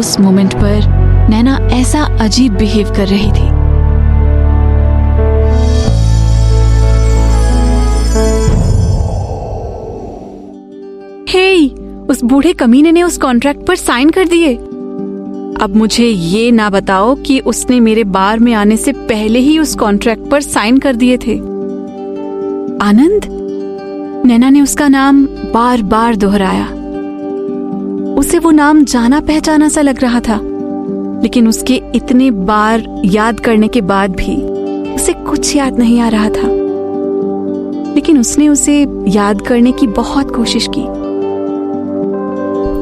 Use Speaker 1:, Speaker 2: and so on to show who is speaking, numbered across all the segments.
Speaker 1: उस मोमेंट पर नैना ऐसा अजीब बिहेव कर रही थी। हे, उस बूढ़े कमीने ने उस कॉन्ट्रैक्ट पर साइन कर दिए। अब मुझे ये ना बताओ कि उसने मेरे बार में आने से पहले ही उस कॉन्ट्रैक्ट पर साइन कर दिए थे। आनंद? नैना ने उसका नाम बार बार दोहराया। उसे वो नाम जाना पहचाना सा लग रहा था, लेकिन उसके इतने बार याद करने के बाद भी उसे कुछ याद नहीं आ रहा था। लेकिन उसने उसे याद करने की बहुत कोशिश की।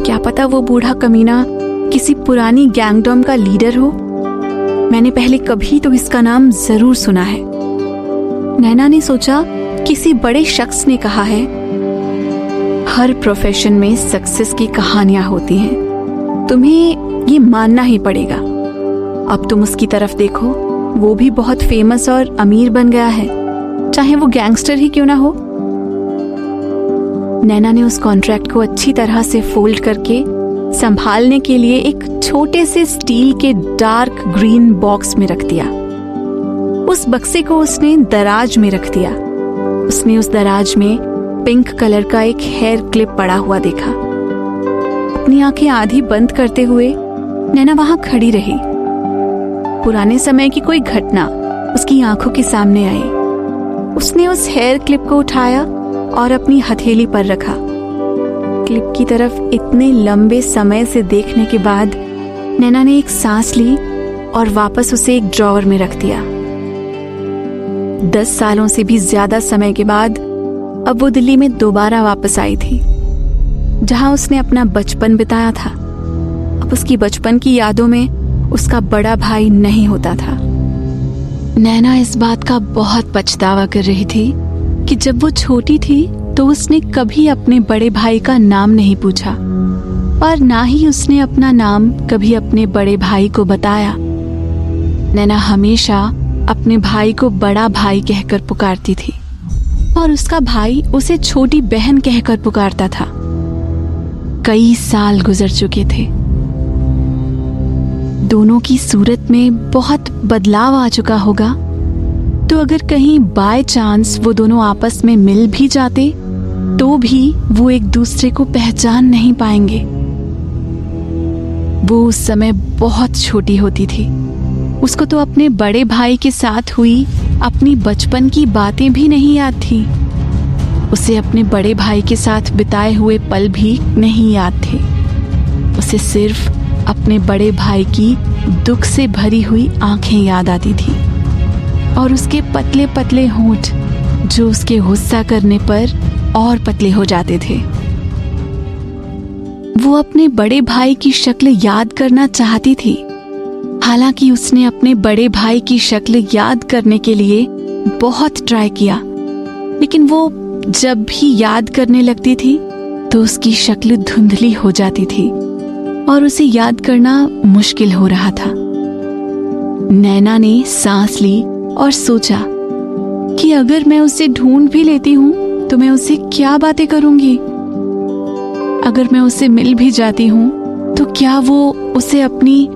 Speaker 1: क्या पता वो बूढ़ा कमीना किसी पुरानी गैंगडम का लीडर हो। मैंने पहले कभी तो इसका नाम जरूर सुना है। नैना ने सोचा, किसी बड़े शख्स ने कहा है, हर प्रोफेशन में सक्सेस की कहानियां होती हैं, तुम्हें ये मानना ही पड़ेगा। अब तुम उसकी तरफ देखो, वो भी बहुत फेमस और अमीर बन गया है, चाहे वो गैंगस्टर ही क्यों ना हो। नैना ने उस कॉन्ट्रैक्ट को अच्छी तरह से फोल्ड करके संभालने के लिए एक छोटे से स्टील के डार्क ग्रीन बॉक्स में रख दिया। उस बक्से को उसने दराज में रख दिया। उसने उस दराज में पिंक कलर का एक हेयर क्लिप पड़ा हुआ देखा। अपनी आंखें आधी बंद करते हुए नैना वहां खड़ी रही। पुराने समय की कोई घटना उसकी आंखों के सामने आई। उसने उस हेयर क्लिप को उठाया और अपनी हथेली पर रखा। क्लिप की तरफ इतने लंबे समय से देखने के बाद नैना ने एक सांस ली और वापस उसे एक ड्रॉअर में रख दिया। 10 सालों से भी ज्यादा समय के बाद अब वो दिल्ली में दोबारा वापस आई थी, जहां उसने अपना बचपन बिताया था। अब उसकी बचपन की यादों में उसका बड़ा भाई नहीं होता था। नैना इस बात का बहुत पछतावा कर रही थी कि जब वो छोटी थी तो उसने कभी अपने बड़े भाई का नाम नहीं पूछा, और ना ही उसने अपना नाम कभी अपने बड़े भाई को बताया। नैना हमेशा अपने भाई को बड़ा भाई कहकर पुकारती थी और उसका भाई उसे छोटी बहन कहकर पुकारता था। कई साल गुजर चुके थे। दोनों की सूरत में बहुत बदलाव आ चुका होगा, तो अगर कहीं बाय चांस वो दोनों आपस में मिल भी जाते तो भी वो एक दूसरे को पहचान नहीं पाएंगे। वो उस समय बहुत छोटी होती थी। उसको तो अपने बड़े भाई के साथ हुई अपनी बचपन की बातें भी नहीं याद थी। उसे अपने बड़े भाई के साथ बिताए हुए पल भी नहीं याद थे। उसे सिर्फ अपने बड़े भाई की दुख से भरी हुई आंखें याद आती थी और उसके पतले पतले होंठ जो उसके गुस्सा करने पर और पतले हो जाते थे। वो अपने बड़े भाई की शक्ल याद करना चाहती थी। हालांकि उसने अपने बड़े भाई की शक्ल याद करने के लिए बहुत ट्राई किया, लेकिन वो जब भी याद करने लगती थी तो उसकी शक्ल धुंधली हो जाती थी और उसे याद करना मुश्किल हो रहा था। नैना ने सांस ली और सोचा कि अगर मैं उसे ढूंढ भी लेती हूँ तो मैं उससे क्या बातें करूंगी। अगर मैं उससे मिल भी जाती हूँ तो क्या वो उसे अपनी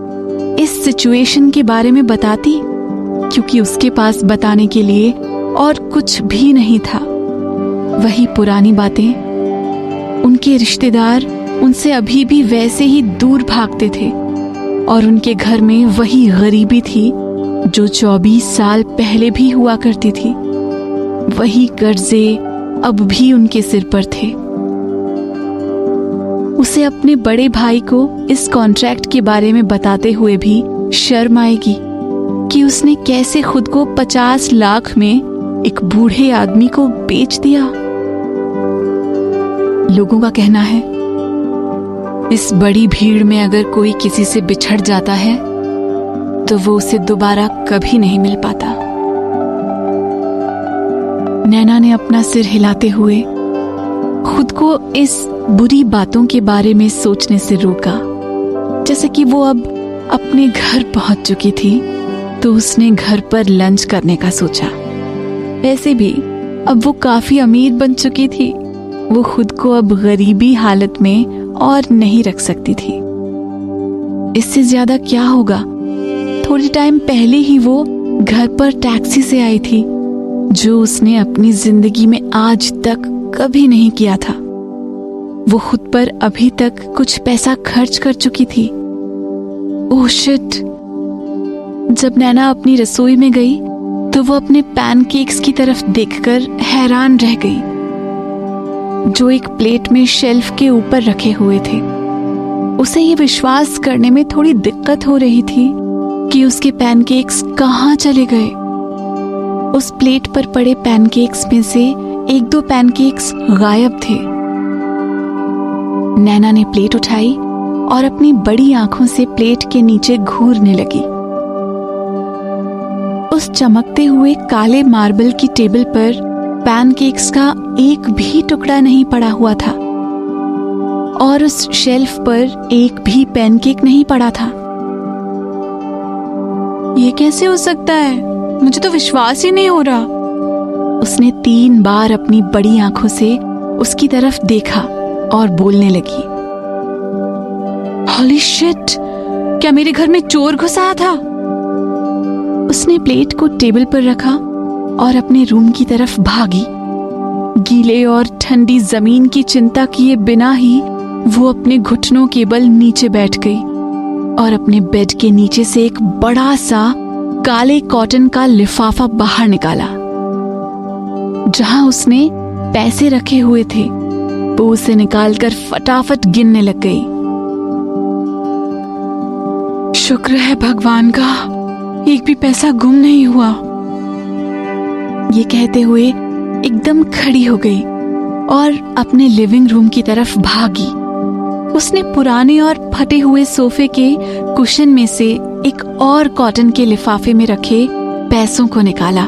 Speaker 1: इस सिचुएशन के बारे में बताती, क्योंकि उसके पास बताने के लिए और कुछ भी नहीं था। वही पुरानी बातें। उनके रिश्तेदार उनसे अभी भी वैसे ही दूर भागते थे और उनके घर में वही गरीबी थी जो 24 साल पहले भी हुआ करती थी। वही कर्जे अब भी उनके सिर पर थे। उसे अपने बड़े भाई को इस कॉन्ट्रैक्ट के बारे में बताते हुए भी शर्म आएगी कि उसने कैसे खुद को 50 लाख में एक बूढ़े आदमी को बेच दिया। लोगों का कहना है, इस बड़ी भीड़ में अगर कोई किसी से बिछड़ जाता है तो वो उसे दोबारा कभी नहीं मिल पाता। नैना ने अपना सिर हिलाते हुए खुद को इस बुरी बातों के बारे में सोचने से रोका। जैसे कि वो अब अपने घर पहुंच चुकी थी तो उसने घर पर लंच करने का सोचा। वैसे भी अब वो काफी अमीर बन चुकी थी। वो खुद को अब गरीबी हालत में और नहीं रख सकती थी। इससे ज्यादा क्या होगा। थोड़ी टाइम पहले ही वो घर पर टैक्सी से आई थी, जो उसने अपनी जिंदगी में आज तक कभी नहीं किया था। वो खुद पर अभी तक कुछ पैसा खर्च कर चुकी थी। Oh shit. जब नैना अपनी रसोई में गई तो वो अपने पैनकेक्स की तरफ देखकर हैरान रह गई, जो एक प्लेट में शेल्फ के ऊपर रखे हुए थे। उसे ये विश्वास करने में थोड़ी दिक्कत हो रही थी कि उसके पैनकेक्स कहाँ चले गए। उस प्लेट पर पड़े पैनकेक्स में से एक दो पैनकेक्स गायब थे। नैना ने प्लेट उठाई और अपनी बड़ी आंखों से प्लेट के नीचे घूरने लगी। उस चमकते हुए काले मार्बल की टेबल पर पैनकेक्स का एक भी टुकड़ा नहीं पड़ा हुआ था और उस शेल्फ पर एक भी पैनकेक नहीं पड़ा था। ये कैसे हो सकता है? मुझे तो विश्वास ही नहीं हो रहा। उसने 3 बार अपनी बड़ी आंखों से उसकी तरफ देखा और बोलने लगी, होली शिट, क्या मेरे घर में चोर घुस आया था? उसने प्लेट को टेबल पर रखा और अपने रूम की तरफ भागी। गीले और ठंडी जमीन की चिंता किए बिना ही वो अपने घुटनों के बल नीचे बैठ गई और अपने बेड के नीचे से एक बड़ा सा काले कॉटन का लिफाफा बाहर निकाला। जहां उसने पैसे रखे हुए थे वो उसे निकालकर फटाफट गिनने लग गई। शुक्र है भगवान का, एक भी पैसा गुम नहीं हुआ। ये कहते हुए एकदम खड़ी हो गई और अपने लिविंग रूम की तरफ भागी। उसने पुराने और फटे हुए सोफे के कुशन में से एक और कॉटन के लिफाफे में रखे पैसों को निकाला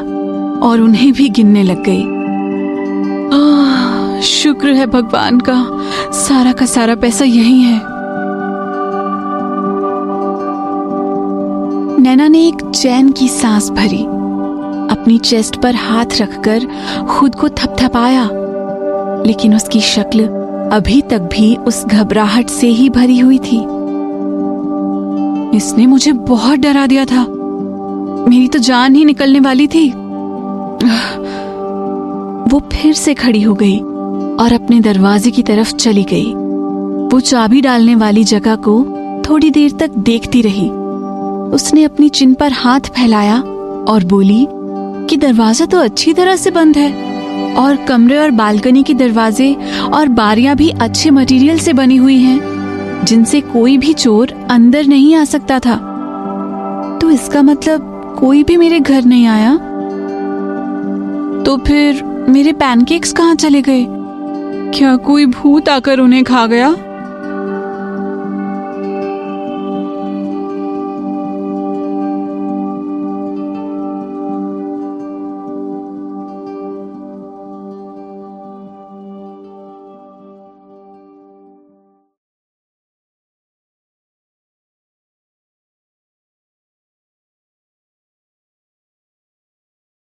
Speaker 1: और उन्हें भी गिनने लग गई। शुक्र है भगवान का, सारा का सारा पैसा यही है। नैना ने एक चैन की सांस भरी, अपनी चेस्ट पर हाथ रखकर खुद को थपथपाया, लेकिन उसकी शक्ल अभी तक भी उस घबराहट से ही भरी हुई थी। इसने मुझे बहुत डरा दिया था, मेरी तो जान ही निकलने वाली थी। वो फिर से खड़ी हो गई और अपने दरवाजे की तरफ चली गई। वो चाबी डालने वाली जगह को थोड़ी देर तक देखती रही। उसने अपनी चिन पर हाथ फैलाया और बोली कि दरवाजा तो अच्छी तरह से बंद है और कमरे और बालकनी के दरवाजे और बारियां भी अच्छे मटेरियल से बनी हुई हैं, जिनसे कोई भी चोर अंदर नहीं आ सकता था। तो इसका मतलब कोई भी मेरे घर नहीं आया। तो फिर मेरे पैनकेक्स कहाँ चले गए? क्या कोई भूत आकर उन्हें खा गया?